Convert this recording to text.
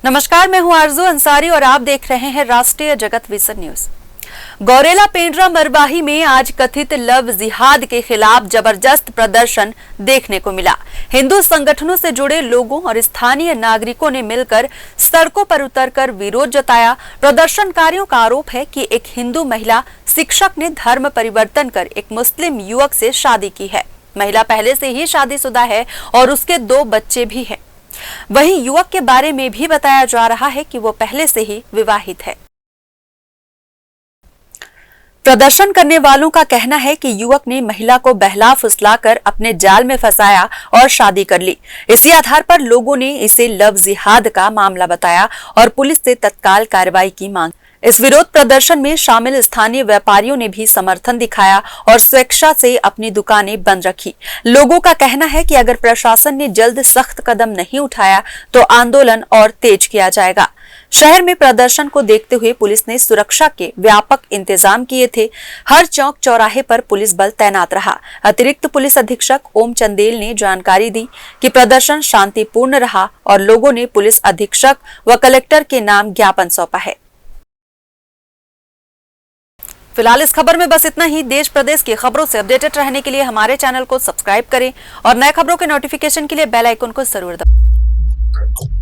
नमस्कार, मैं हूं आरजू अंसारी और आप देख रहे हैं राष्ट्रीय जगत विजन न्यूज। गौरेला पेंड्रा मरवाही में आज कथित लव जिहाद के खिलाफ जबरदस्त प्रदर्शन देखने को मिला। हिंदू संगठनों से जुड़े लोगों और स्थानीय नागरिकों ने मिलकर सड़कों पर उतरकर विरोध जताया। प्रदर्शनकारियों का आरोप है कि एक हिंदू महिला शिक्षक ने धर्म परिवर्तन कर एक मुस्लिम युवक से शादी की है। महिला पहले से ही शादीशुदा है और उसके 2 बच्चे भी हैं। वहीं युवक के बारे में भी बताया जा रहा है कि वो पहले से ही विवाहित है। प्रदर्शन करने वालों का कहना है कि युवक ने महिला को बहला फुसलाकर अपने जाल में फंसाया और शादी कर ली। इसी आधार पर लोगों ने इसे लव जिहाद का मामला बताया और पुलिस से तत्काल कार्रवाई की मांग। इस विरोध प्रदर्शन में शामिल स्थानीय व्यापारियों ने भी समर्थन दिखाया और स्वेच्छा से अपनी दुकानें बंद रखी। लोगों का कहना है कि अगर प्रशासन ने जल्द सख्त कदम नहीं उठाया तो आंदोलन और तेज किया जाएगा। शहर में प्रदर्शन को देखते हुए पुलिस ने सुरक्षा के व्यापक इंतजाम किए थे। हर चौक चौराहे पर पुलिस बल तैनात रहा। अतिरिक्त पुलिस अधीक्षक ओम चंदेल ने जानकारी दी कि प्रदर्शन शांतिपूर्ण रहा और लोगों ने पुलिस अधीक्षक व कलेक्टर के नाम ज्ञापन सौंपा है। फिलहाल इस खबर में बस इतना ही। देश प्रदेश की खबरों से अपडेटेड रहने के लिए हमारे चैनल को सब्सक्राइब करें और नए खबरों के नोटिफिकेशन के लिए बेल आइकन को जरूर दबाएं।